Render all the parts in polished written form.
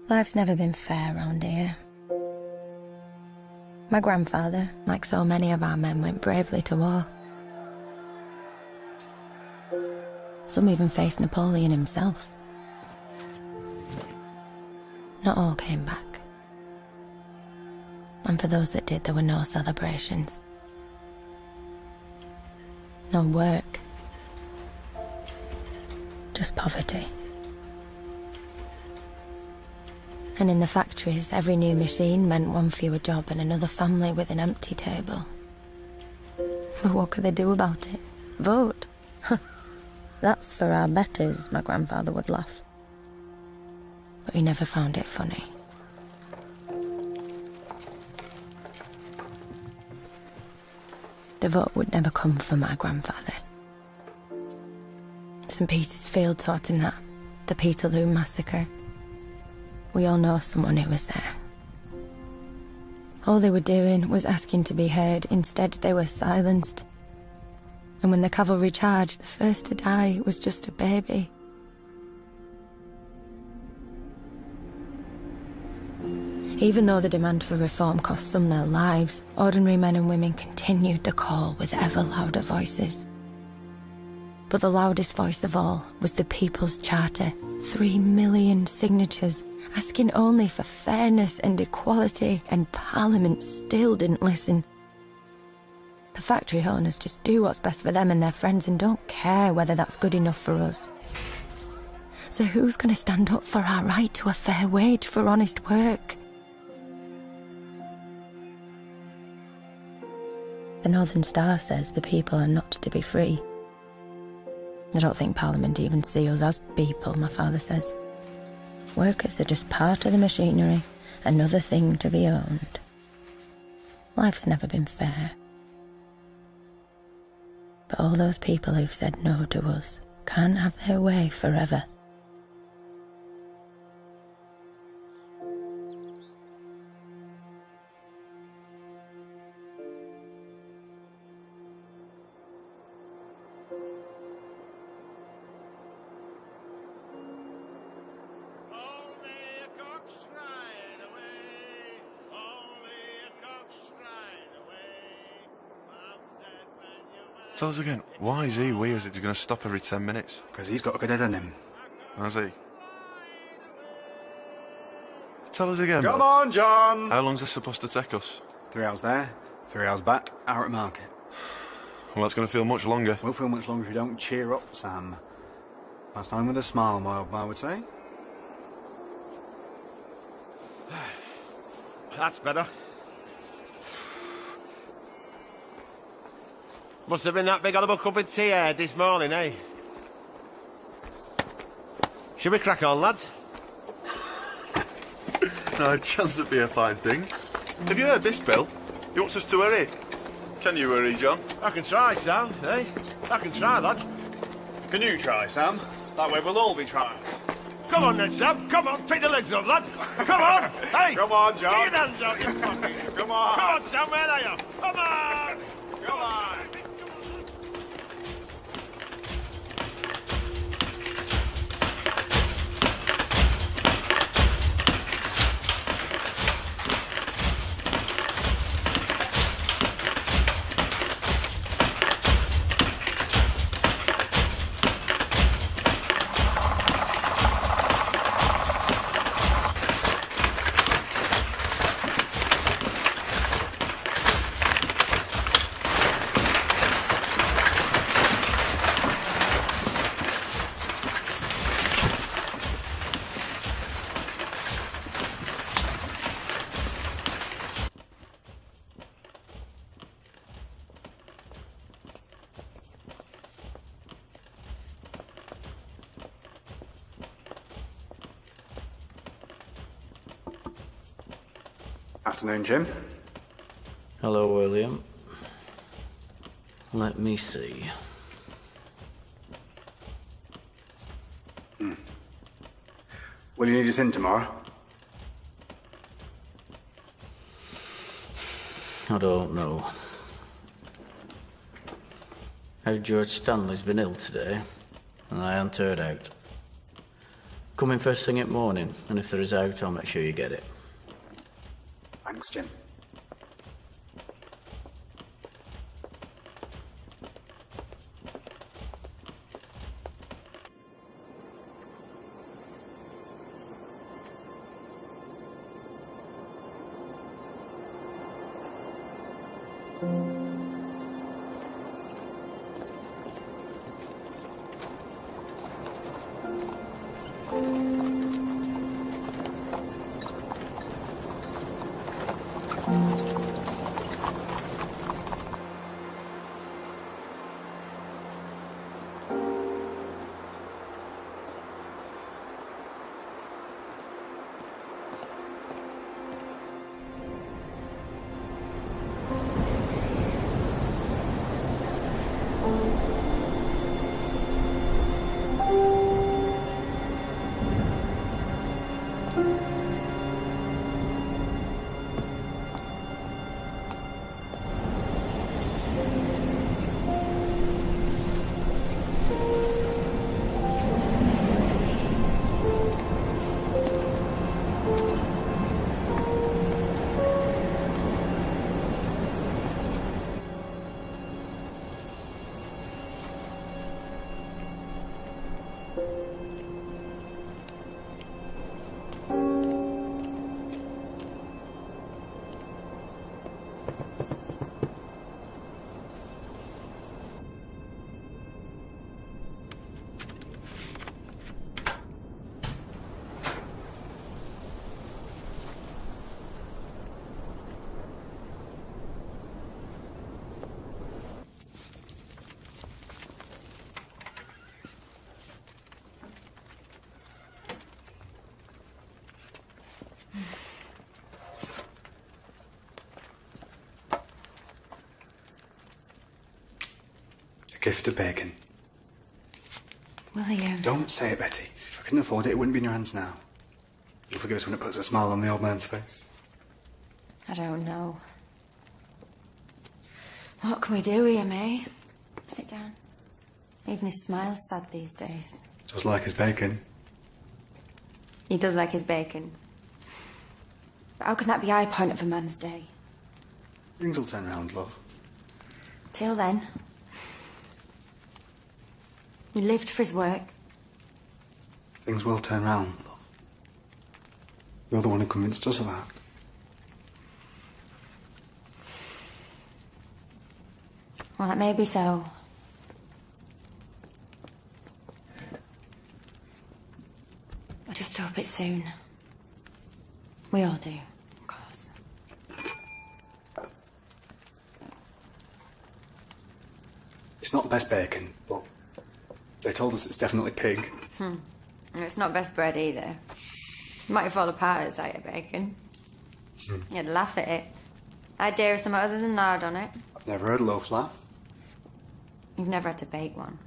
Life's never been fair round here. My grandfather, like so many of our men, went bravely to war. Some even faced Napoleon himself. Not all came back. And for those that did, there were no celebrations. No work. Just poverty. And in the factories, every new machine meant one fewer job and another family with an empty table. But what could they do about it? Vote? That's for our betters, my grandfather would laugh. But he never found it funny. The vote would never come for my grandfather. St. Peter's Field taught him that. The Peterloo Massacre. We all know someone who was there. All they were doing was asking to be heard. Instead, they were silenced. And when the cavalry charged, the first to die was just a baby. Even though the demand for reform cost some their lives, ordinary men and women continued the call with ever louder voices. But the loudest voice of all was the People's Charter. 3 million signatures, asking only for fairness and equality, and Parliament still didn't listen. The factory owners just do what's best for them and their friends and don't care whether that's good enough for us. So who's going to stand up for our right to a fair wage for honest work? The Northern Star says the people are not to be free. I don't think Parliament even see us as people, my father says. Workers are just part of the machinery, another thing to be owned. Life's never been fair. But all those people who've said no to us can't have their way forever. Tell us again, why is he weird? Is it going to stop every 10 minutes? Because he's got a good head on him. Has he? Tell us again. Come on, John! How long's this supposed to take us? 3 hours there, 3 hours back, hour at market. Well, that's going to feel much longer. Won't feel much longer if you don't cheer up, Sam. Last time with a smile, my old man would say. That's better. Must have been that big olive cup of tea aired this morning, eh? Should we crack on, lads? No chance it'd be a fine thing. Have you heard this, Bill? He wants us to hurry. Can you hurry, John? I can try, Sam, eh? I can try, lad. Can you try, Sam? That way we'll all be trying. Come on then, Sam. Come on, pick the legs up, lad. Come on. Hey. Come on, John. Get your hands out your pocket. Come on. Come on, Sam, where are you? Come on. Come on. Afternoon, Jim. Hello, William. Let me see. Will you need us in tomorrow? I don't know. How George Stanley's been ill today, and I haven't heard out. Come in first thing in the morning, and if there is out, I'll make sure you get it. Thanks, Jim. A gift of bacon. William. Don't say it, Betty. If I couldn't afford it, it wouldn't be in your hands now. You'll forgive us when it puts a smile on the old man's face. I don't know. What can we do here, May? Sit down. Even his smile's sad these days. Just like his bacon. He does like his bacon. But how can that be high point of a man's day? Things will turn round, love. Till then, he lived for his work. Things will turn round, love. You're the one who convinced us of that. Well, that may be so. I just hope it's soon. We all do, of course. It's not the best bacon, but they told us it's definitely pig. And it's not best bread either. Might fall apart at sight of bacon. You'd laugh at it. I'd dare something other than lard on it. I've never heard a loaf laugh. You've never had to bake one.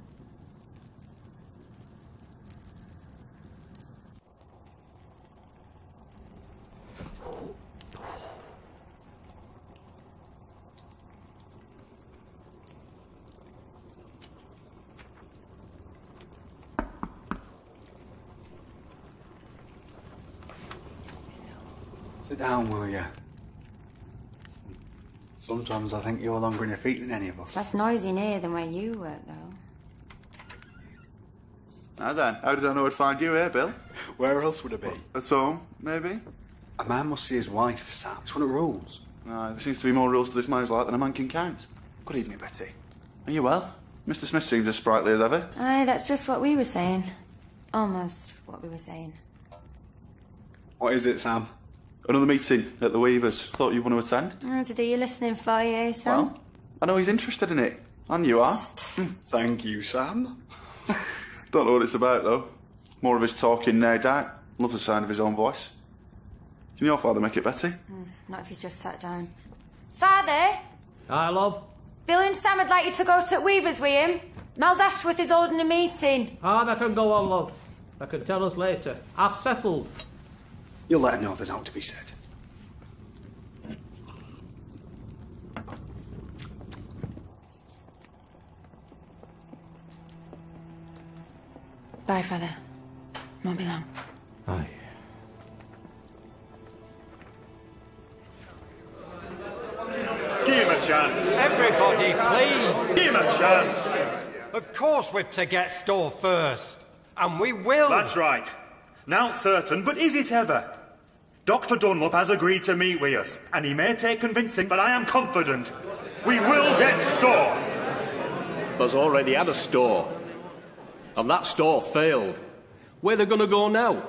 Sit down, will you? Sometimes I think you're longer in your feet than any of us. Less noisy near than where you work, though. Now then, how did I know I'd find you here, Bill? Where else would it be? At home, maybe? A man must see his wife, Sam. It's one of the rules. No, there seems to be more rules to this man's life than a man can count. Good evening, Betty. Are you well? Mr. Smith seems as sprightly as ever. Aye, that's just what we were saying. Almost what we were saying. What is it, Sam? Another meeting at the Weavers. Thought you'd want to attend. To do your listening for you, Sam. Well, I know he's interested in it. And you are. Thank you, Sam. Don't know what it's about, though. More of his talking, no doubt. Loves the sound of his own voice. Can your father make it, Betty? Not if he's just sat down. Father! Hi, love. Bill and Sam would like you to go to Weavers with him. Miles Ashworth is holding a meeting. They can go on, love. They can tell us later. I've settled. You'll let him know there's out to be said. Bye, Father. Won't be long. Aye. Give him a chance. Everybody, please. Give him a chance. Of course we've to get store first. And we will. That's right. Now certain, but is it ever? Dr. Dunlop has agreed to meet with us, and he may take convincing, but I am confident we will get store. There's already had a store. And that store failed. Where they gonna go now?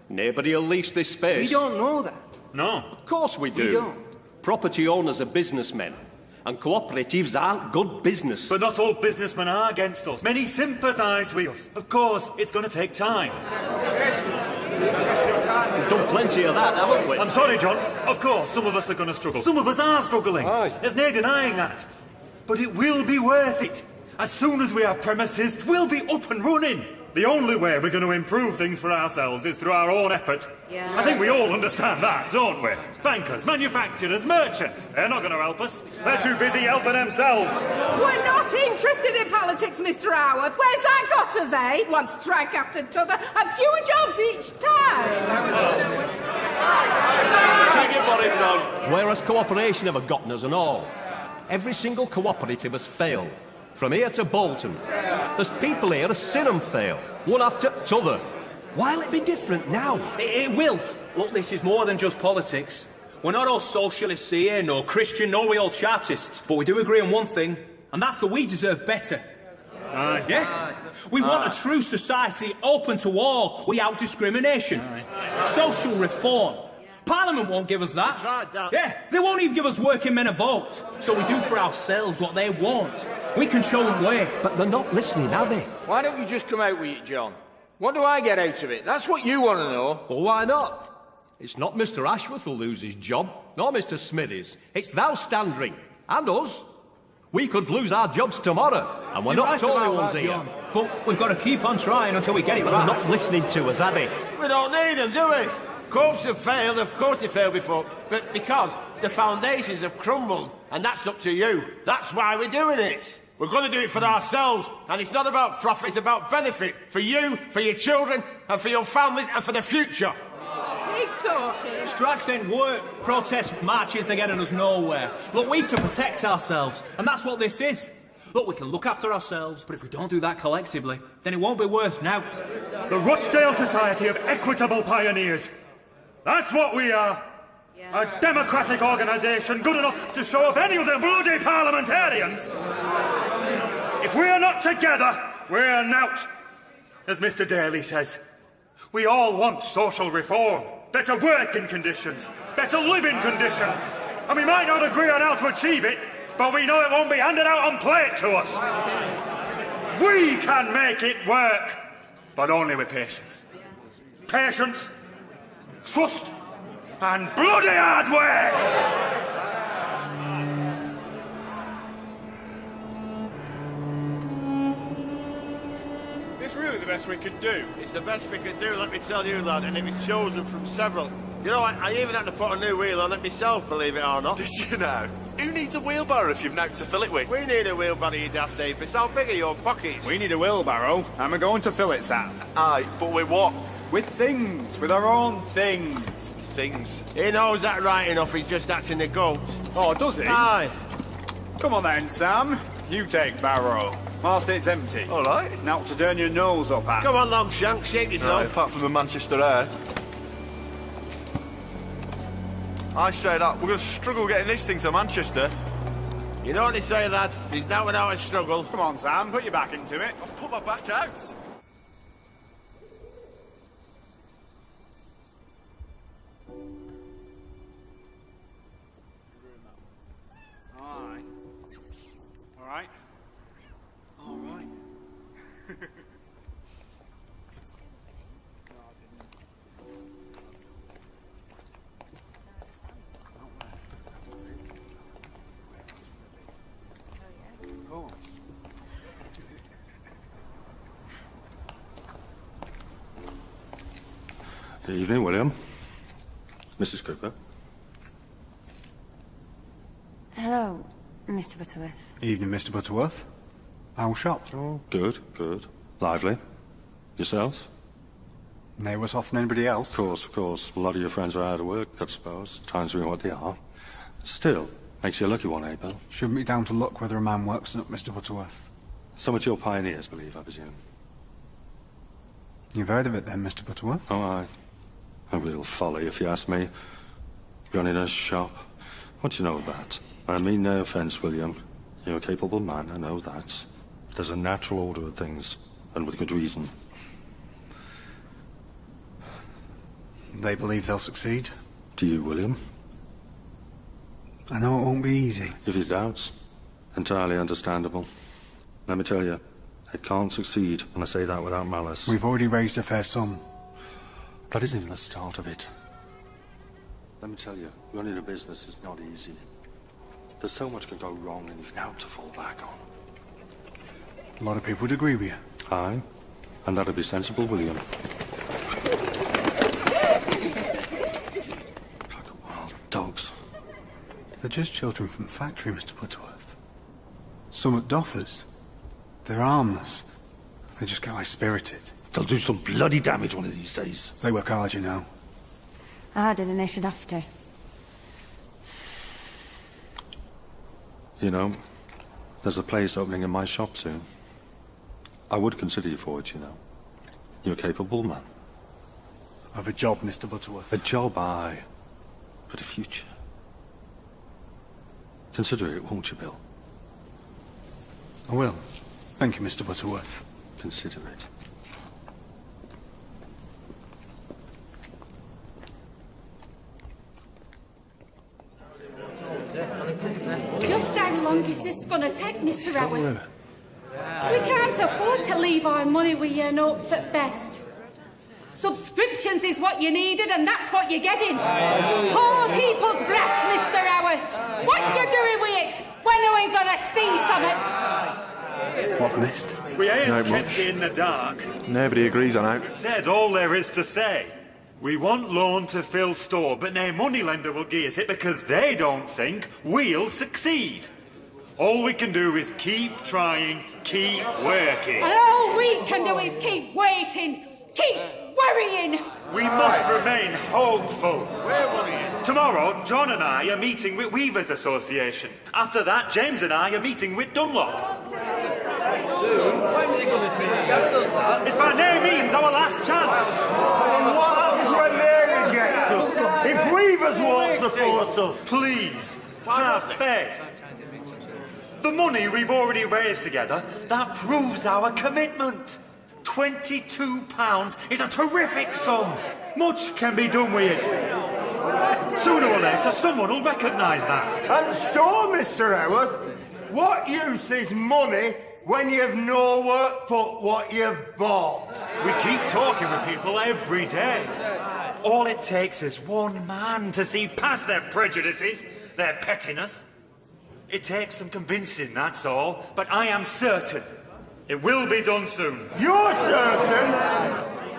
Nobody'll lease this space. We don't know that. No. Of course we do. We don't. Property owners are businessmen. And cooperatives aren't good business. But not all businessmen are against us. Many sympathise with us. Of course, it's going to take time. We've done plenty of that, haven't we? I'm sorry, John. Of course, some of us are going to struggle. Some of us are struggling. Aye. There's no denying that. But it will be worth it. As soon as we have premises, we'll be up and running. The only way we're going to improve things for ourselves is through our own effort. Yeah. I think we all understand that, don't we? Bankers, manufacturers, merchants. They're not going to help us. They're too busy helping themselves. We're not interested in politics, Mr. Howarth. Where's that got us, eh? One strike after t'other and fewer jobs each time. Keep your bonnets on. Whereas cooperation have gotten us and all. Every single cooperative has failed. From here to Bolton. There's people here who've seen them fail, one after t'other. Why'll it be different now? It will. Look, this is more than just politics. We're not all socialists here, nor Christian, nor we all Chartists. But we do agree on one thing, and that's that we deserve better. Aye. Yeah? We want a true society open to all, without discrimination. Social reform. Parliament won't give us that. Yeah, they won't even give us working men a vote. So we do for ourselves what they want. We can show them where. But they're not listening, are they? Why don't you just come out with it, John? What do I get out of it? That's what you want to know. Well, why not? It's not Mr. Ashworth who'll lose his job, nor Mr. Smithies. It's thou, Standring, and us. We could lose our jobs tomorrow, and we're not the only ones here. John. But we've got to keep on trying until we get it But right. they're not listening to us, are they? We don't need them, do we? Corps have failed, of course they failed before, but because the foundations have crumbled, and that's up to you. That's why we're doing it. We're going to do it for ourselves, and it's not about profit, it's about benefit. For you, for your children, and for your families, and for the future. Keep talking. Strikes ain't work. Protest marches, they're getting us nowhere. Look, we've to protect ourselves, and that's what this is. Look, we can look after ourselves, but if we don't do that collectively, then it won't be worth nought. The Rochdale Society of Equitable Pioneers. That's what we are. A democratic organisation good enough to show up any of the bloody parliamentarians. If we're not together, we're nought. As Mr. Daly says, we all want social reform, better working conditions, better living conditions. And we might not agree on how to achieve it, but we know it won't be handed out on plate to us. We can make it work, but only with patience. Patience, trust, and bloody hard work! It's really the best we could do. It's the best we could do, let me tell you, lad, and it was chosen from several. You know, I even had to put a new wheel on it myself, believe it or not. Did you know? Who needs a wheelbarrow if you've no to fill it with? We need a wheelbarrow, you daft apes. How big are your pockets? We need a wheelbarrow, and we're going to fill it, Sam. Aye, but with what? With things, with our own things. Things. He knows that right enough, he's just acting the goat. Oh, does he? Aye. Come on then, Sam. You take barrow, whilst it's empty. All right. Now to turn your nose up at. Come on, Longshank, shake yourself. Aye, apart from the Manchester air. I say that, we're going to struggle getting this thing to Manchester. You know what they say, lad? He's now without a struggle. Come on, Sam, put your back into it. I'll put my back out. Aye. All right. All right. Good evening, William. Mrs. Cooper. Hello, Mr. Butterworth. Evening, Mr. Butterworth. How's shop? Oh, good, good. Lively. Yourself? They worse off than anybody else. Of course. A lot of your friends are out of work, I suppose. Times being what they are. Still, makes you a lucky one, eh, Bill? Shouldn't be down to luck whether a man works or not, Mr. Butterworth. So much your pioneers believe, I presume. You've heard of it then, Mr. Butterworth? Oh, aye. A real folly, if you ask me. Running a shop. What do you know of that? I mean no offence, William. You're a capable man, I know that. But there's a natural order of things, and with good reason. They believe they'll succeed. Do you, William? I know it won't be easy. If you doubt, entirely understandable. Let me tell you, it can't succeed, and I say that without malice. We've already raised a fair sum. That isn't even the start of it. Let me tell you, running a business is not easy. There's so much can go wrong, and you've now to fall back on. A lot of people would agree with you. Aye, and that'd be sensible, William. Like wild dogs. They're just children from the factory, Mr. Butterworth. Some at Doffers. They're harmless. They just get high-spirited. They'll do some bloody damage one of these days. They work hard, you know. Harder than they should have to. You know, there's a place opening in my shop soon. I would consider you for it, you know. You're a capable man. I've a job, Mr. Butterworth. A job, aye. But a future. Consider it, won't you, Bill? I will. Thank you, Mr. Butterworth. Consider it. Just how long is this going to take, Mr. Howard? We can't afford to leave our money with you notes at best. Subscriptions is what you needed, and that's what you're getting. Poor people's bless, Mr. Howard. What you doing with it? When are we going to see something? What I've missed? We ain't No kept much. you in the dark. Nobody agrees on out. Said all there is to say. We want loan to fill store, but no moneylender will give us it because they don't think we'll succeed. All we can do is keep trying, keep working. And all we can do is keep waiting, keep worrying. We must remain hopeful. We're worrying. Tomorrow, John and I are meeting with Weavers Association. After that, James and I are meeting with Dunlop. It's by no means our last chance. And what happens when they reject us? If Weavers won't support us? Please, have faith. The money we've already raised together, that proves our commitment. £22 is a terrific sum. Much can be done with it. Sooner or later, someone will recognise that. And store, Mr. Howard. What use is money when you've nowhere put what you've bought? We keep talking with people every day. All it takes is one man to see past their prejudices, their pettiness. It takes some convincing, that's all. But I am certain it will be done soon. You're certain?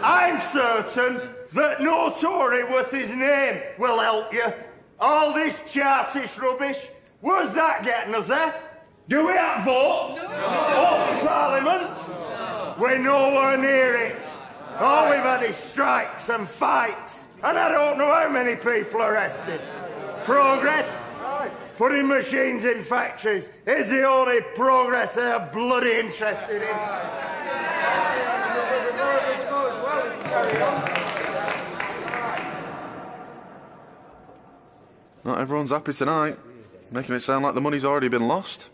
I'm certain that no Tory worth his name will help you. All this Chartist rubbish, where's that getting us, eh? Do we have votes? No. Parliament? No. We're nowhere near it. All we've had is strikes and fights, and I don't know how many people arrested. Progress? Putting machines in factories is the only progress they're bloody interested in. Not everyone's happy tonight. Making it sound like the money's already been lost.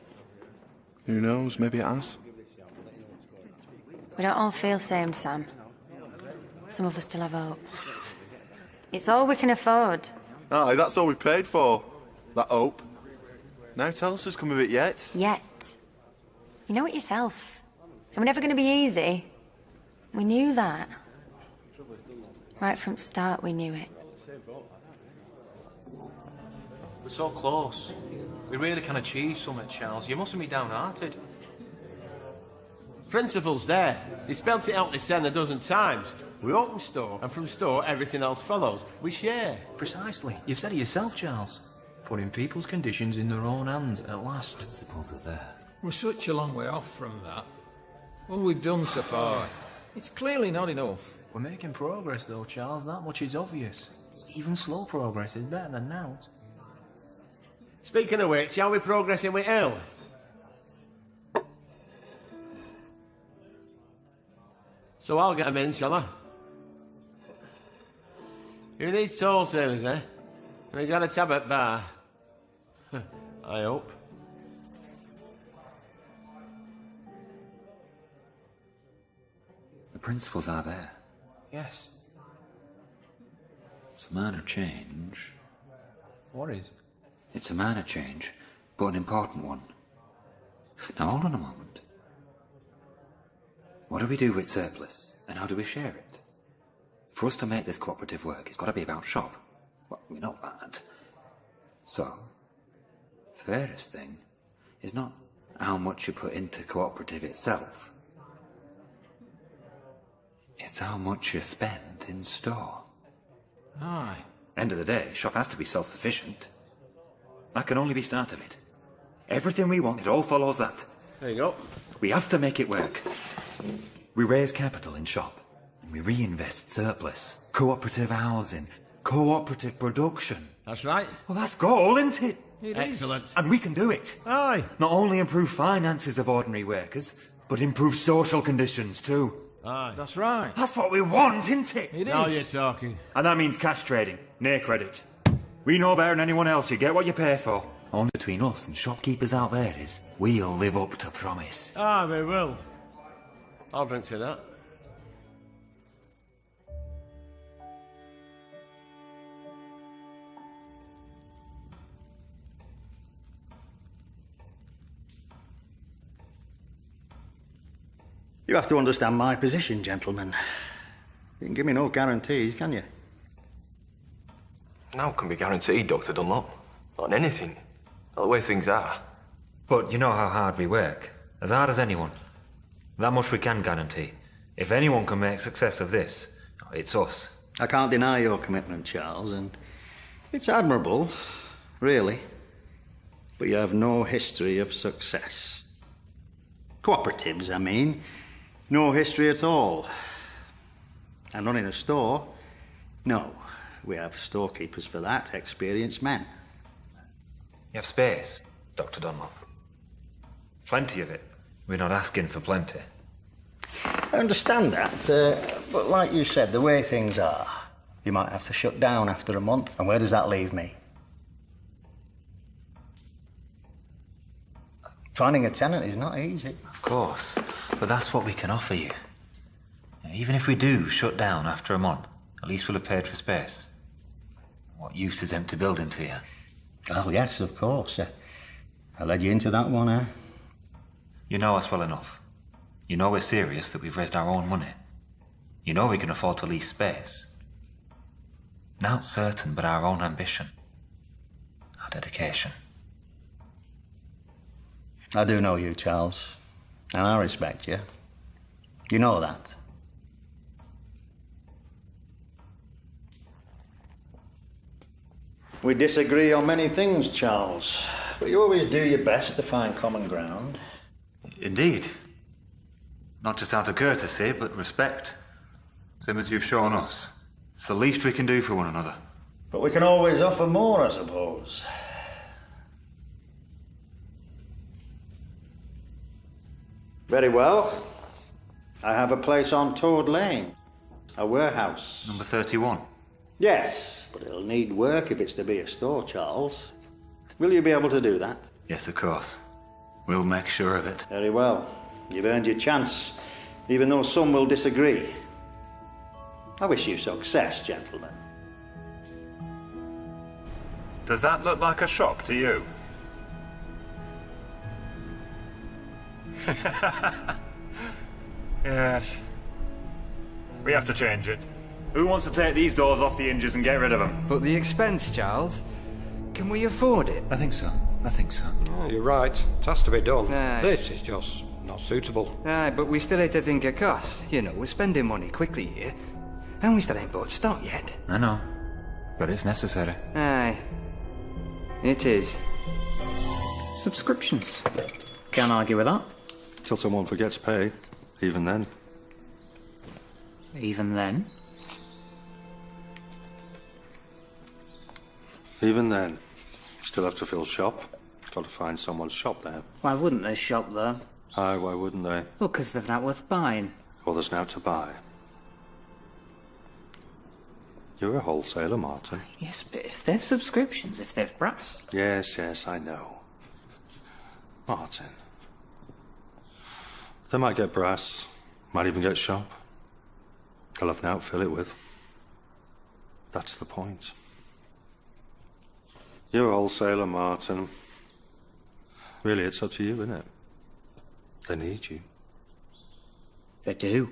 Who knows, maybe it has. We don't all feel same, Sam. Some of us still have hope. It's all we can afford. Aye, that's all we've paid for. That hope. Now tell us who's come of it yet. Yet. You know it yourself. And we're never going to be easy. We knew that. Right from the start, we knew it. We're so close. We really can achieve something, Charles. You mustn't be downhearted. Principle's there. They spelt it out this 10 a dozen times. We open store, and from store, everything else follows. We share. Precisely. You've said it yourself, Charles. Putting people's conditions in their own hands at last. Principles are there. We're such a long way off from that. All we've done so far, it's clearly not enough. We're making progress though, Charles. That much is obvious. Even slow progress is better than nought. Speaking of which, are we progressing with L? So I'll get them in, shall I? Who needs tall sailors, eh? And they got a tab at bar. I hope. The principles are there. Yes. It's a minor change. What is? It's a minor change, but an important one. Now, hold on a moment. What do we do with surplus, and how do we share it? For us to make this cooperative work, it's got to be about shop. Well, we know that. So, fairest thing is not how much you put into cooperative itself. It's how much you spend in store. Aye. End of the day, shop has to be self-sufficient. That can only be start of it. Everything we want, it all follows that. There you go. We have to make it work. We raise capital in shop, and we reinvest surplus. Cooperative housing, cooperative production. That's right. Well, that's goal, isn't it? It is. Excellent. And we can do it. Aye. Not only improve finances of ordinary workers, but improve social conditions too. Aye. That's right. That's what we want, isn't it? It Now is. you're talking. And that means cash trading, near credit. We know better than anyone else, you get what you pay for. Only between us and shopkeepers out there is, we'll live up to promise. Ah, we will. I'll drink to that. You have to understand my position, gentlemen. You can give me no guarantees, can you? Now can be guaranteed, Dr. Dunlop. Not on anything. Not the way things are. But you know how hard we work. As hard as anyone. That much we can guarantee. If anyone can make success of this, it's us. I can't deny your commitment, Charles, and it's admirable, really. But you have no history of success. Cooperatives, I mean. No history at all. And running a store? No. We have storekeepers for that, experienced men. You have space, Dr. Dunlop. Plenty of it. We're not asking for plenty. I understand that, but like you said, the way things are, you might have to shut down after a month. And where does that leave me? Finding a tenant is not easy. Of course, but that's what we can offer you. Even if we do shut down after a month, at least we'll have paid for space. What use is empty building to you? Oh, yes, of course. I led you into that one, eh? You know us well enough. You know we're serious that we've raised our own money. You know we can afford to lease space. Not certain, but our own ambition. Our dedication. I do know you, Charles. And I respect you. You know that. We disagree on many things, Charles. But you always do your best to find common ground. Indeed. Not just out of courtesy, but respect. Same as you've shown us. It's the least we can do for one another. But we can always offer more, I suppose. Very well. I have a place on Toad Lane. A warehouse. Number 31. Yes, but it'll need work if it's to be a store, Charles. Will you be able to do that? Yes, of course. We'll make sure of it. Very well. You've earned your chance, even though some will disagree. I wish you success, gentlemen. Does that look like a shop to you? Yes. We have to change it. Who wants to take these doors off the hinges and get rid of them? But the expense, Charles? Can we afford it? I think so. I think so. Oh, you're right. It has to be done. Aye. This is just not suitable. Aye, but we still have to think of costs. You know, we're spending money quickly here. And we still ain't bought stock yet. I know. But it's necessary. Aye. It is. Subscriptions. Can't argue with that. Till someone forgets pay. Even then. Even then? Even then, still have to fill shop. Got to find someone's shop there. Why wouldn't they shop though? Aye, why wouldn't they? Well, 'cause they've not worth buying. Well, there's now to buy. You're a wholesaler, Martin. Yes, but if they've subscriptions, if they've brass. Yes, yes, I know. Martin. They might get brass, might even get shop. They'll have an outfill it with. That's the point. You're a wholesaler, Martin. Really, it's up to you, isn't it? They need you. They do.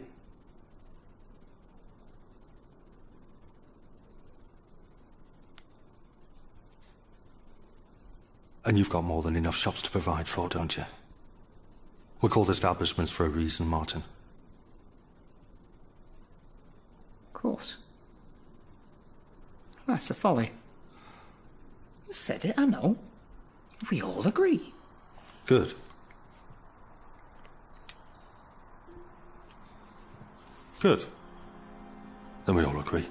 And you've got more than enough shops to provide for, don't you? We're called establishments for a reason, Martin. Of course. That's a folly. You said it, I know. We all agree. Good. Good. Then we all agree.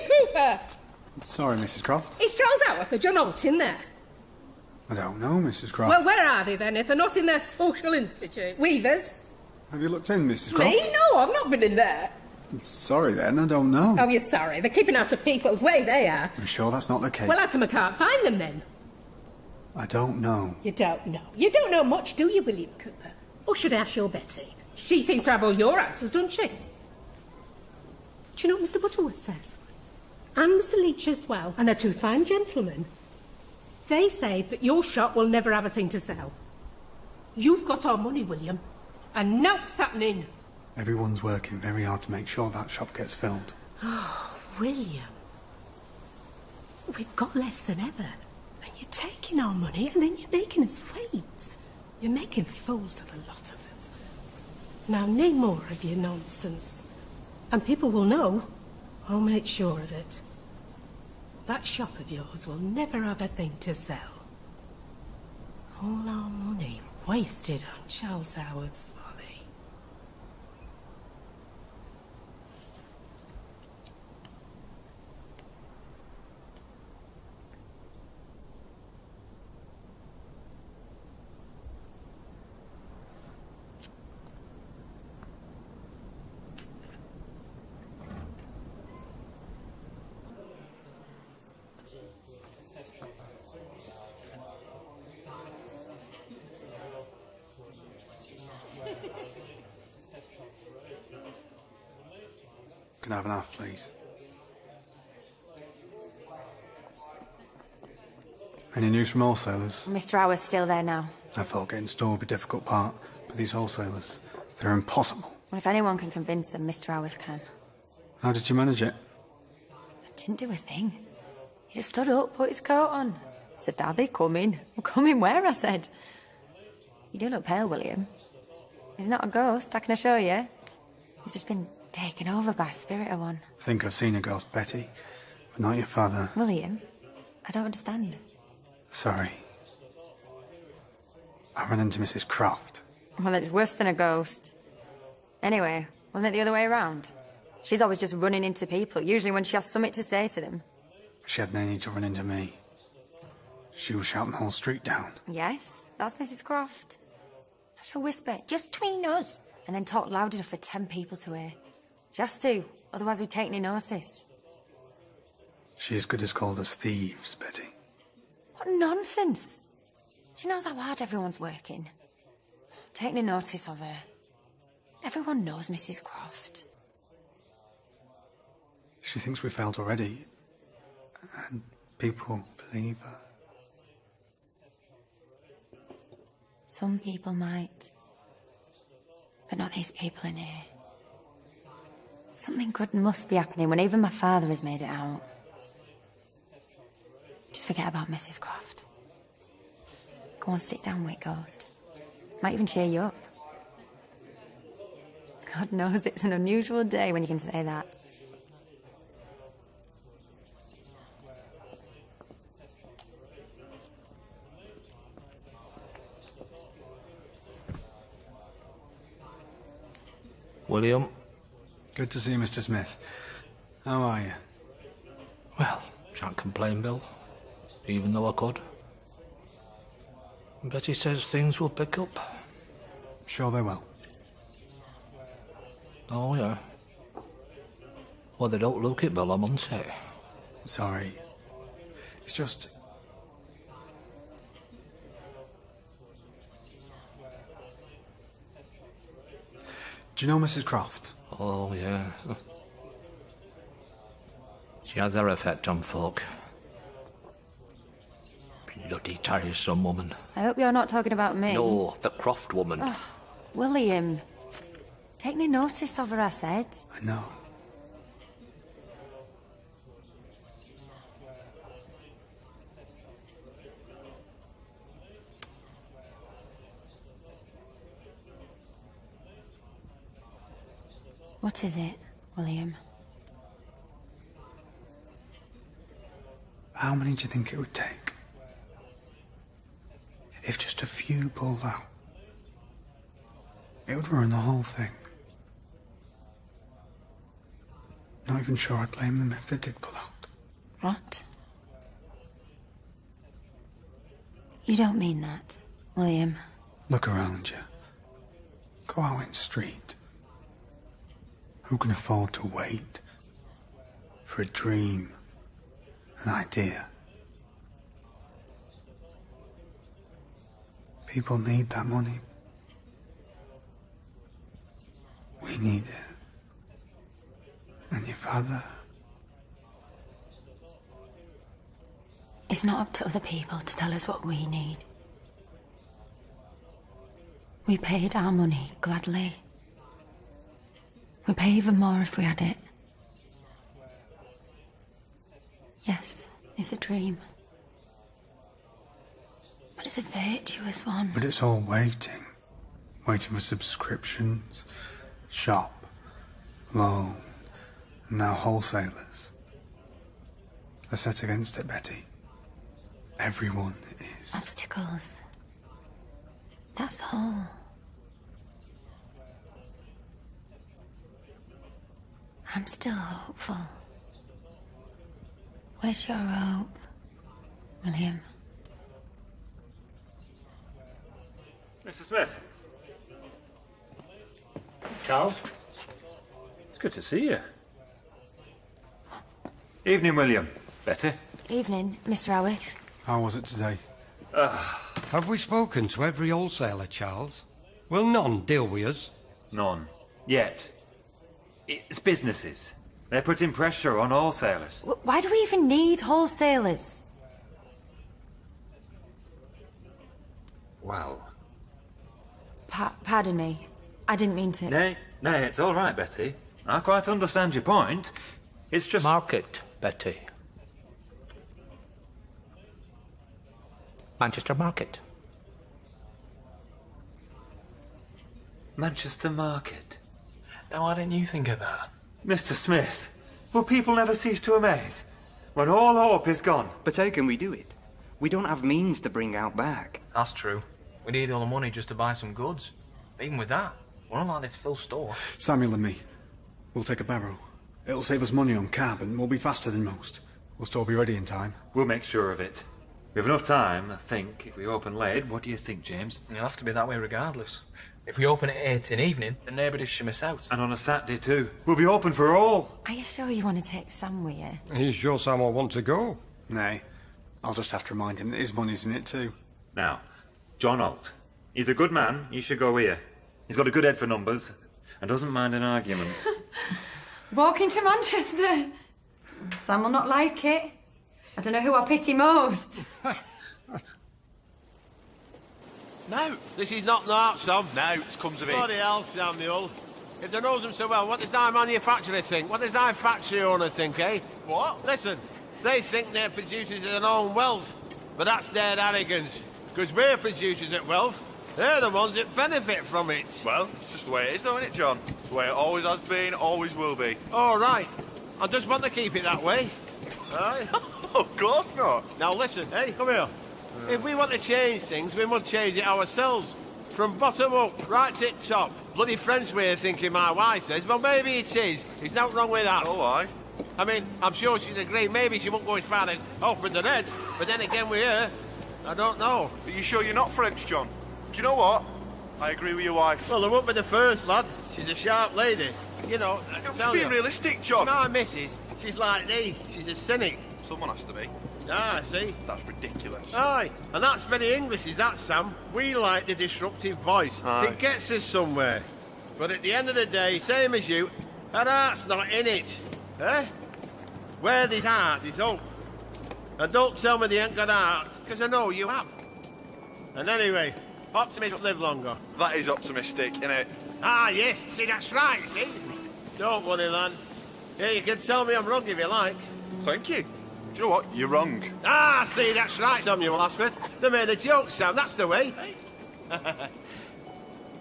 Cooper! Sorry, Mrs. Croft. It's Charles Howarth, the John Holt's in there. I don't know, Mrs. Croft. Well, where are they then, if they're not in their social institute? Weavers? Have you looked in, Mrs. Croft? Me? No, I've not been in there. Sorry then, I don't know. Oh, you're sorry. They're keeping out of people's way, they are. I'm sure that's not the case. Well, how come I can't find them then? I don't know. You don't know. You don't know much, do you, William Cooper? Or should I ask your Betty? She seems to have all your answers, doesn't she? Do you know what Mr. Butterworth says? And Mr. Leach as well. And they're two fine gentlemen. They say that your shop will never have a thing to sell. You've got our money, William, and nout's happening. Everyone's working very hard to make sure that shop gets filled. Oh, William. We've got less than ever. And you're taking our money and then you're making us wait. You're making fools of a lot of us. Now, name more of your nonsense. And people will know. I'll make sure of it. That shop of yours will never have a thing to sell. All our money wasted on Charles Howard's folly. Can I have an half, please? Any news from wholesalers? Mr. Howarth's still there now. I thought getting store would be a difficult part, but these wholesalers, they're impossible. Well, if anyone can convince them, Mr. Howarth can. How did you manage it? I didn't do a thing. He just stood up, put his coat on. Said, Daddy, come in. Well, come in where, I said. You do look pale, William. He's not a ghost, I can assure you. He's just been taken over by a spirit of one. I think I've seen a ghost, Betty, but not your father. William, I don't understand. Sorry. I ran into Mrs. Croft. Well, it's worse than a ghost. Anyway, wasn't it the other way around? She's always just running into people, usually when she has something to say to them. She had no need to run into me. She was shouting the whole street down. Yes, that's Mrs. Croft. She'll whisper, just between us, and then talk loud enough for 10 people to hear. She has to, otherwise we'd take any notice. She as good as called us thieves, Betty. What nonsense! She knows how hard everyone's working. Take no notice of her. Everyone knows Mrs. Croft. She thinks we failed already, and people believe her. Some people might, but not these people in here. Something good must be happening when even my father has made it out. Just forget about Mrs. Croft. Go on, sit down, wait, Ghost. Might even cheer you up. God knows it's an unusual day when you can say that. William. Good to see you, Mr. Smith. How are you? Well, shan't complain, Bill. Even though I could. Betty says things will pick up. Sure they will. Oh, yeah. Well, they don't look it, Bill, I must say. Sorry. It's just... Do you know Mrs. Croft? Oh, yeah. She has her effect on folk. Bloody tiresome woman. I hope you're not talking about me. No, the Croft woman. Oh, William. Take no notice of her, I said. I know. What is it, William? How many do you think it would take? If just a few pulled out, it would ruin the whole thing. Not even sure I'd blame them if they did pull out. What? You don't mean that, William. Look around you. Go out in the street. Who can afford to wait for a dream, an idea? People need that money. We need it. And your father... It's not up to other people to tell us what we need. We paid our money gladly. We'd pay even more if we had it. Yes, it's a dream. But it's a virtuous one. But it's all waiting. Waiting for subscriptions, shop, loan, and now wholesalers. They're set against it, Betty. Everyone is. Obstacles. That's all. I'm still hopeful. Where's your hope, William? Mr. Smith. Charles? It's good to see you. Evening, William. Betty? Evening, Mr. Howarth. How was it today? Have we spoken to every wholesaler, Charles? Will none deal with us? None. Yet. It's businesses. They're putting pressure on wholesalers. Why do we even need wholesalers? Well... Pardon me. I didn't mean to... Nay, it's all right, Betty. I quite understand your point. It's just... Market, Betty. Manchester Market. Manchester Market. Now, why didn't you think of that? Mr. Smith, will people never cease to amaze when all hope is gone? But how can we do it? We don't have means to bring out back. That's true. We need all the money just to buy some goods. Even with that, we're not likely to fill store. Samuel and me, we'll take a barrow. It'll save us money on cab and we'll be faster than most. We'll still be ready in time. We'll make sure of it. We have enough time, I think, if we open late. What do you think, James? It'll have to be that way regardless. If we open at 8 in the evening, then nobody should miss out. And on a Saturday too. We'll be open for all. Are you sure you want to take Sam with you? Are you sure Sam will want to go? Nay, I'll just have to remind him that his money's in it too. Now, John Holt. He's a good man, you should go here. He's got a good head for numbers and doesn't mind an argument. Walking to Manchester. Sam will not like it. I don't know who I pity most. No, this is not the art, Sam. No, it comes of it. Bloody hell, Samuel. If they knows them so well, what does our manufacturer think? What does our factory owner think, eh? What? Listen, they think they're producers of their own wealth, but that's their arrogance. Because we're producers of wealth, they're the ones that benefit from it. Well, it's just the way it is, though, isn't it, John? It's the way it always has been, always will be. All right. I just want to keep it that way. Aye. Of course not. Now listen, hey, come here. If we want to change things, we must change it ourselves. From bottom up, right to top. Bloody French way of thinking, my wife says. Well, maybe it is. There's nothing wrong with that. Oh, aye. I mean, I'm sure she'd agree. Maybe she won't go as far as offering the heads. But then again, with her, I don't know. Are you sure you're not French, John? Do you know what? I agree with your wife. Well, I won't be the first, lad. She's a sharp lady. You know, Just being realistic, John. My missus, she's like thee. She's a cynic. Someone has to be. Ah, see? That's ridiculous. Aye, and that's very English, is that, Sam? We like the disruptive voice. Aye. It gets us somewhere. But at the end of the day, same as you, our heart's not in it. Eh? Where there's heart is hope. And don't tell me they ain't got heart, because I know you have. And anyway, optimists live longer. That is optimistic, innit? Ah, yes, see, that's right, see? Don't worry, lad. Yeah, you can tell me I'm wrong if you like. Thank you. Do you know what? You're wrong. Ah, see, that's right, Samuel Ashford. They made a joke, Sam, that's the way.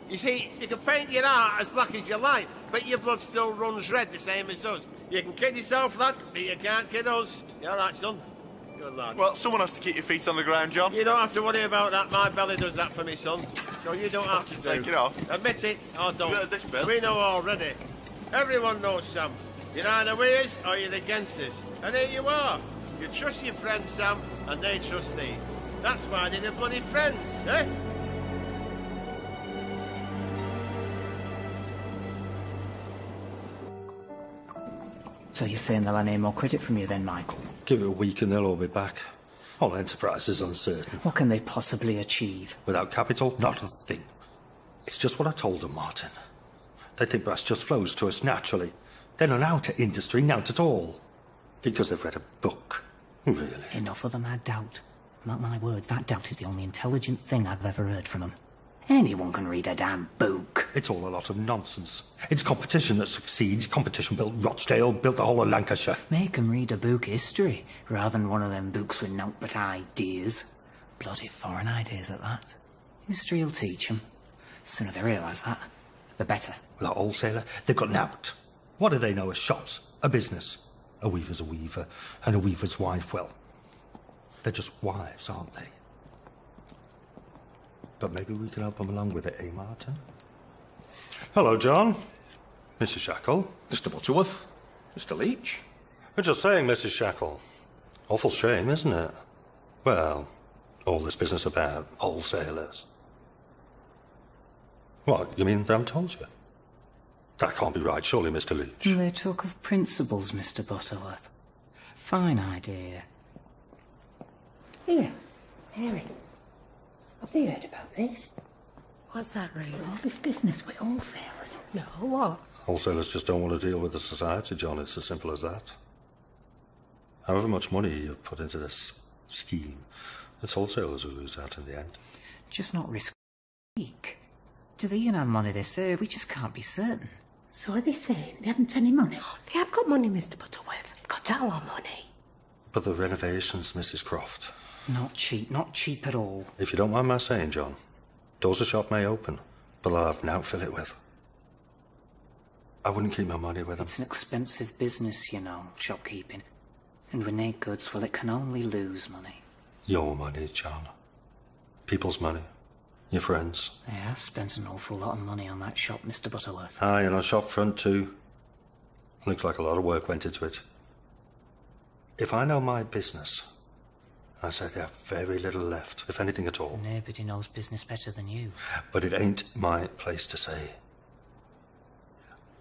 You see, you can paint your heart as black as you like, but your blood still runs red the same as us. You can kid yourself, lad, but you can't kid us. You all right, son? Good lad. Well, someone has to keep your feet on the ground, John. You don't have to worry about that. My belly does that for me, son. So you don't have to Take it off. Admit it, or don't. Look at this, Bill. We know already. Everyone knows, Sam. You're either with us or you're against us. And here you are. You trust your friends, Sam, and they trust thee. That's why they're bloody friends, eh? So you're saying they'll have any more credit from you then, Michael? Give it a week and they'll all be back. All enterprise is uncertain. What can they possibly achieve? Without capital, not a thing. It's just what I told them, Martin. They think brass just flows to us naturally. They're not out to industry, not at all. Because they've read a book. Really. Enough of them had doubt. Mark my words, that doubt is the only intelligent thing I've ever heard from them. Anyone can read a damn book. It's all a lot of nonsense. It's competition that succeeds. Competition built Rochdale, built the whole of Lancashire. Make 'em read a book history, rather than one of them books with naught but ideas. Bloody foreign ideas at that. History'll teach 'em. Sooner they realise that, the better. Well, a wholesaler, they've got knout. What do they know as shops? A business. A weaver's a weaver, and a weaver's wife, well, they're just wives, aren't they? But maybe we can help them along with it, eh, Martin? Hello, John. Mrs. Shackle. Mr. Butterworth. Mr. Leach. We're just saying, Mrs. Shackle. Awful shame, isn't it? Well, all this business about wholesalers. What, you mean they haven't told you? That can't be right, surely, Mr. Leach. They talk of principles, Mr. Butterworth. Fine idea. Here, Mary. Have you heard about this? What's that, Ruth? All this business with wholesalers. No, what? Wholesalers just don't want to deal with the society, John. It's as simple as that. However much money you put into this scheme, it's wholesalers who lose out in the end. Just not risk weak. Do they have money they say? We just can't be certain. So are they saying they haven't any money? They have got money, Mr. Butterworth. They've got our money. But the renovations, Mrs. Croft. Not cheap at all. If you don't mind my saying, John, doors of shop may open, but they'll have nought fill it with. I wouldn't keep my money with them. It's an expensive business, you know, shopkeeping. And we need goods, well, it can only lose money. Your money, John. People's money. Your friends. Yeah, I spent an awful lot of money on that shop, Mr. Butterworth. Aye, and on shop front too. Looks like a lot of work went into it. If I know my business, I say they have very little left, if anything at all. Nobody knows business better than you. But it ain't my place to say.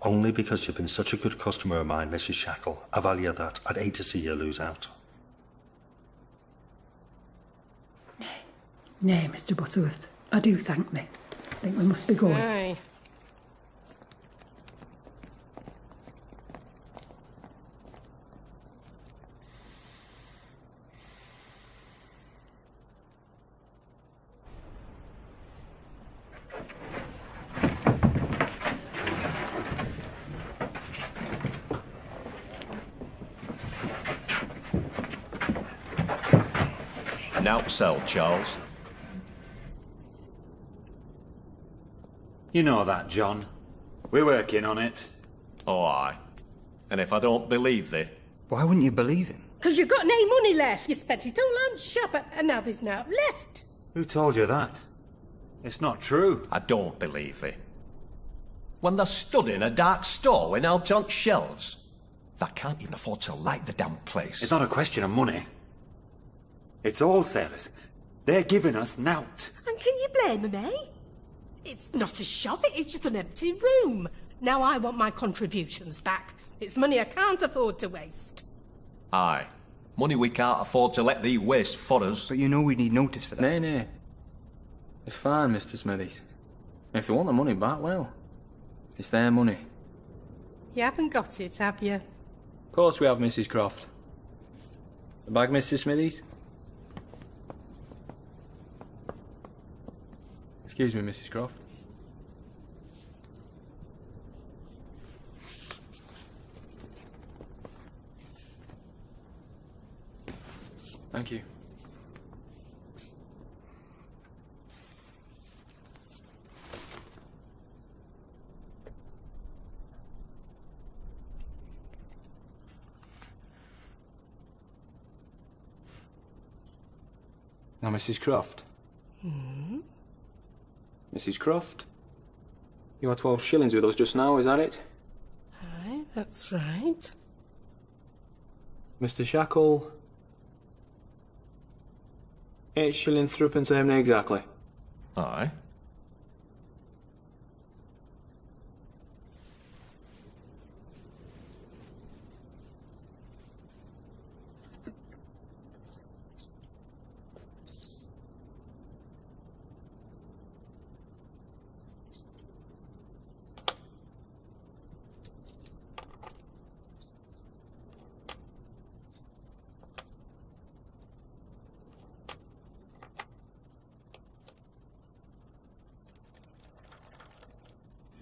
Only because you've been such a good customer of mine, Mrs. Shackle. I value that. I'd hate to see you lose out. Nay, Mr. Butterworth. I do thank thee. I think we must be going. Aye. Now sell, Charles. You know that, John. We're working on it. Oh, aye. And if I don't believe thee? Why wouldn't you believe him? Because you've got no money left. You spent it all on shop, and now there's no left. Who told you that? It's not true. I don't believe thee. When they're stood in a dark store with out on shelves, they can't even afford to light the damn place. It's not a question of money. It's wholesalers. They're giving us nought. And can you blame them, eh? It's not a shop, it's just an empty room. Now I want my contributions back. It's money I can't afford to waste. Aye. Money we can't afford to let thee waste for us. But you know we need notice for that. Nay. It's fine, Mr. Smithies. If they want the money back, well, it's their money. You haven't got it, have you? Of course we have, Mrs. Croft. The bag, Mr. Smithies? Excuse me, Mrs. Croft. Thank you. Now, Mrs. Croft. Mrs. Croft, you had 12 shillings with us just now, is that it? Aye, that's right. Mr. Shackle, 8 shilling threepence aimney exactly. Aye.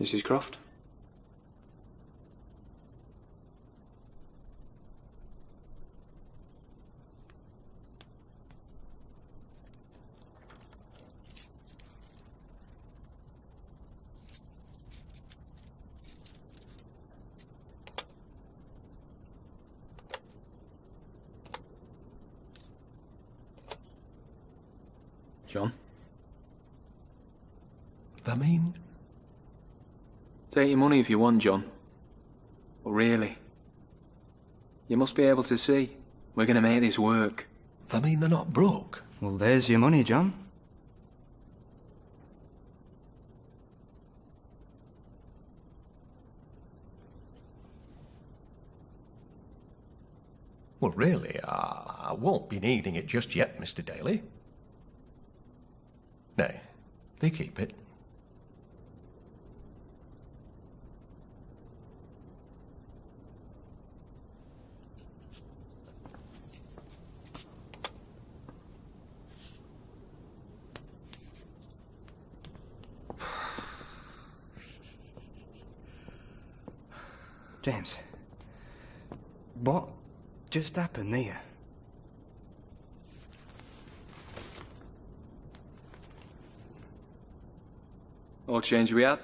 Mrs. Croft? John? I mean... Take your money if you want, John. But really, you must be able to see. We're going to make this work. I mean they're not broke? Well, there's your money, John. Well, really, I won't be needing it just yet, Mr. Daly. Nay, they keep it. James, what just happened there? All change we had?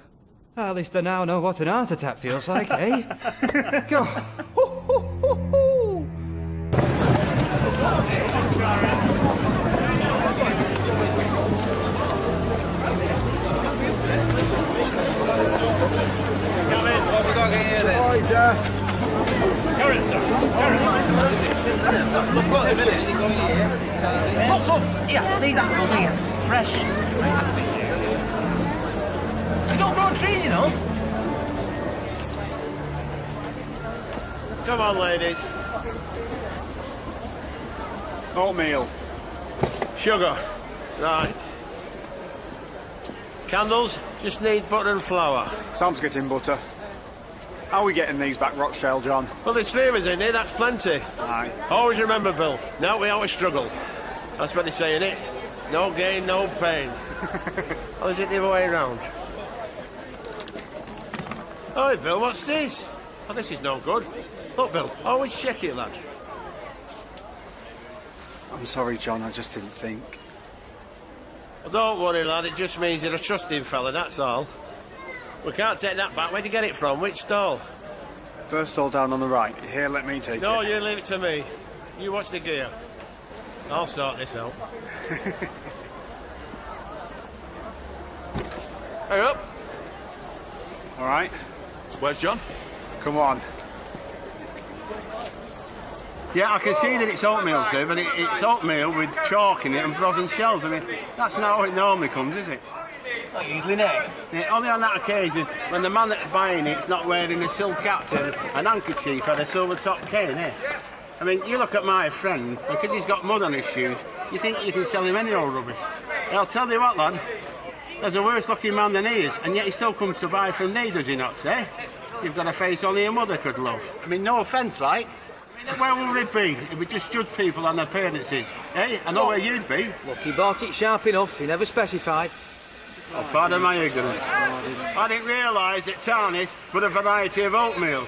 At least I now know what an heart attack feels like, eh? Go. Come in. What have we got here then? Boys, Current, sir. Look, a minute. Look, here, these apples here. Fresh. You don't grow trees, you know. Come on, ladies. Oatmeal. Sugar. Right. Candles, just need butter and flour. Sam's getting butter. How are we getting these back, Rochdale, John? Well, there's 3 of us in here, that's plenty. Aye. Always remember, Bill, now we always struggle. That's what they say, innit? No gain, no pain. Or is it the other way around? Oi, Bill, what's this? Oh, this is no good. Look, Bill, always check it, lad. I'm sorry, John, I just didn't think. Well, don't worry, lad, it just means you're a trusting fella, that's all. We can't take that back. Where'd you get it from? Which stall? First stall down on the right. Here, let me take it. No, you leave it to me. You watch the gear. I'll sort this out. Hey up. All right. Where's John? Come on. Yeah, I can see that it's oatmeal, sir, but it's oatmeal with chalk in it and frozen shells. I mean, that's not how it normally comes, is it? Not usually, no. Yeah, only on that occasion, when the man that's buying it's not wearing a silk cap, an handkerchief and a silver top cane, eh? I mean, you look at my friend, because he's got mud on his shoes, you think you can sell him any old rubbish. I'll tell you what, lad, there's a worse looking man than he is, and yet he still comes to buy from me, does he not, eh? You've got a face only a mother could love. I mean, no offence, like. Where would it be if we just judge people on their appearances, eh? I know where you'd be. Look, he bought it sharp enough, he never specified. Oh, pardon my ignorance. I didn't realise that tarnish was a variety of oatmeal.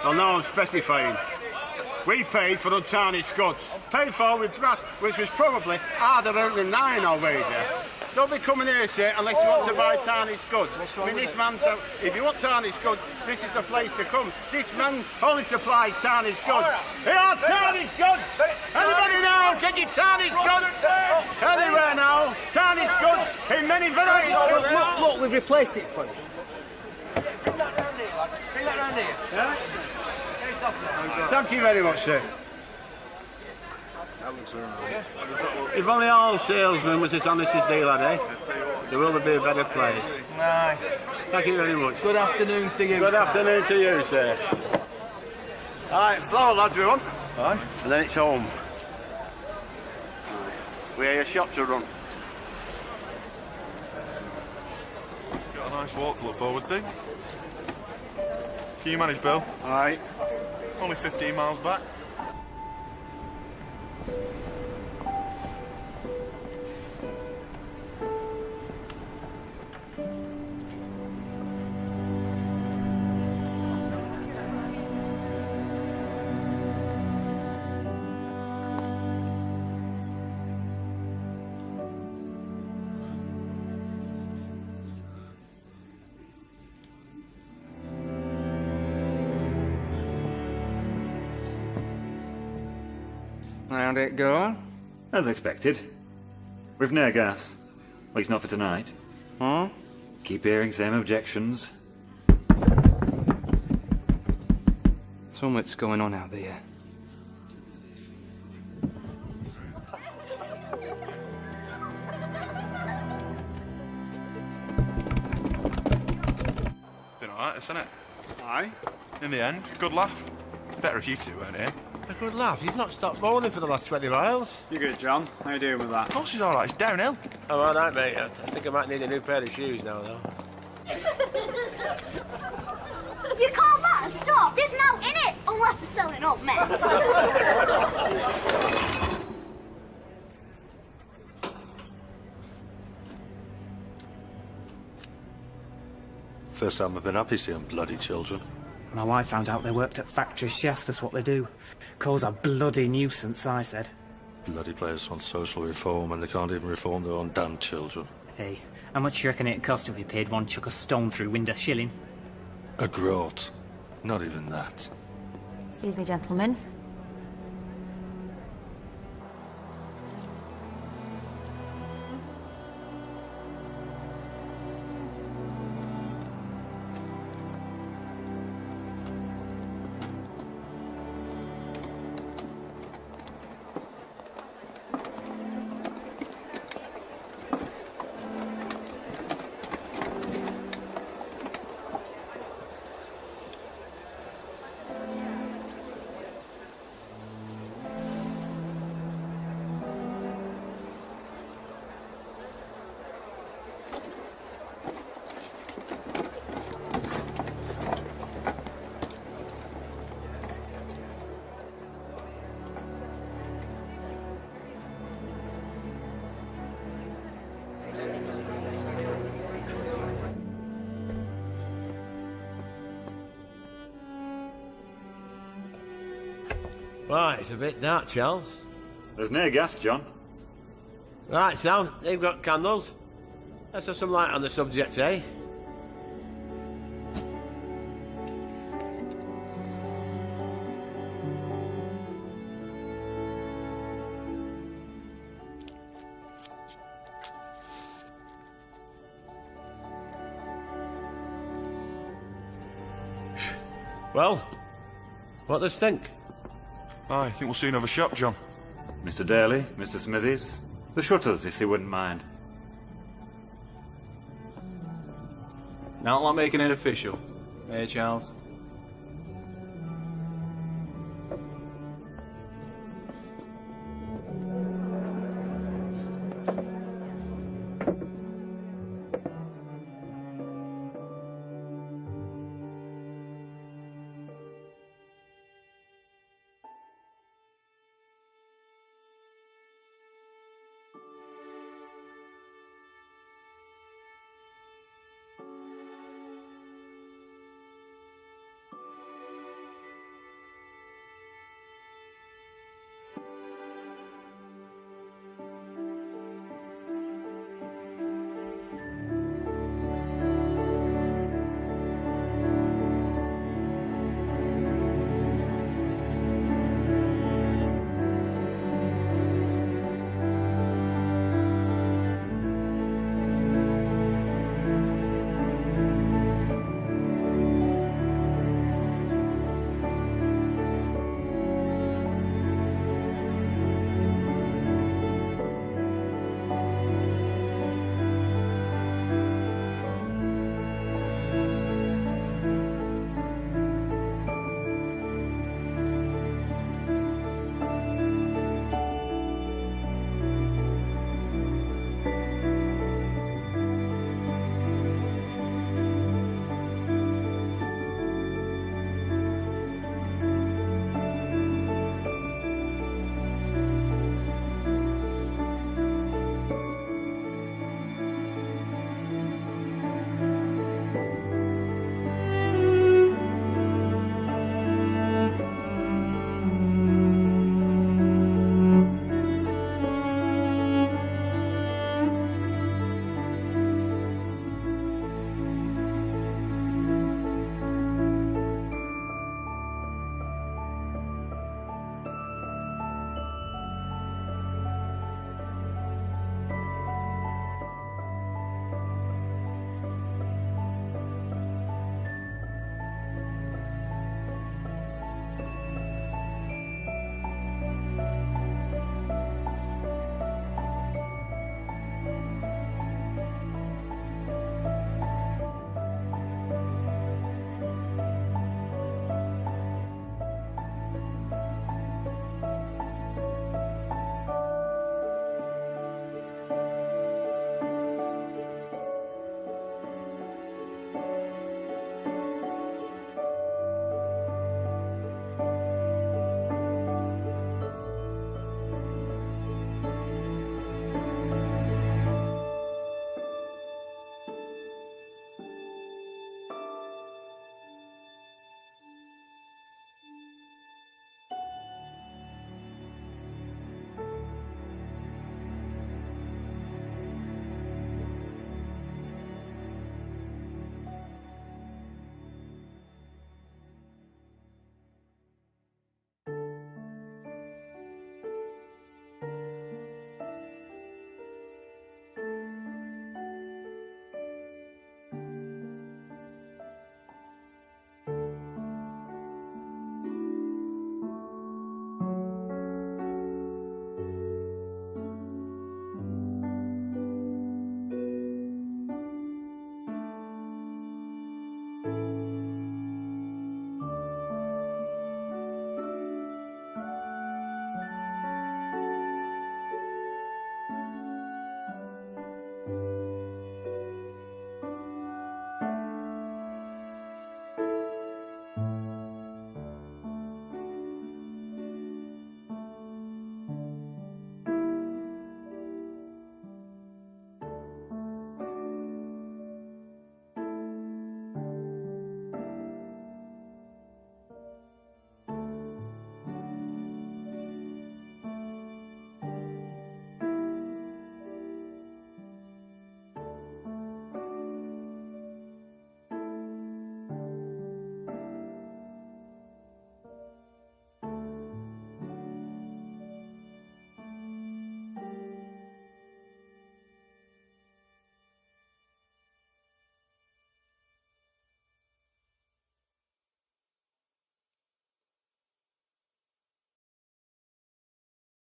Well, now I'm specifying. We paid for untarnished goods. Paid for with brass, which was probably harder than 9, I'll wager. Don't be coming here, sir, unless you want to buy tarnished goods. I mean, this man, so if you want tarnished goods, this is the place to come. This man only supplies tarnished goods. Here are tarnished goods! Anybody now, get your tarnished goods? Anywhere now, tarnished goods in many varieties. Look, we've replaced it for you. Bring that round here, lad. Bring that round here. Yeah? Get it off. Thank you very much, sir. That looks alright. If only all salesmen was as honest as they, lad, eh? The world would be a better place. Aye. Thank you very much. Good afternoon to you. Good afternoon to you, sir. All right, flour, lads, we want. Aye. And then it's home. We have your shop to run. Got a nice walk to look forward to. Can you manage, Bill? Aye. Only 15 miles back. How'd it go? As expected. We've no gas. At least not for tonight. Huh? Keep hearing same objections. So much going on out there. Been alright, isn't it? Aye. In the end, good laugh. Better if you two weren't here. A good laugh. You've not stopped moaning for the last 20 miles. You good, John? How you doing with that? Of course she's alright, it's downhill. I'm all right, mate. I think I might need a new pair of shoes now, though. You call that a stop? There's no in it, unless they're selling old men. First time I've been happy seeing bloody children. My wife found out they worked at factories. She asked us what they do. Cause a bloody nuisance, I said. Bloody players want social reform and they can't even reform their own damn children. Hey, how much you reckon it'd cost if we paid one chuck of stone through window shilling? A groat. Not even that. Excuse me, gentlemen. Right, it's a bit dark, Charles. There's no gas, John. Right, Sam, they've got candles. Let's have some light on the subject, eh? Well, what does think? I think we'll soon have a shop, John. Mr. Daly, Mr. Smithies, the shutters, if they wouldn't mind. Not like making it official. Hey, Charles.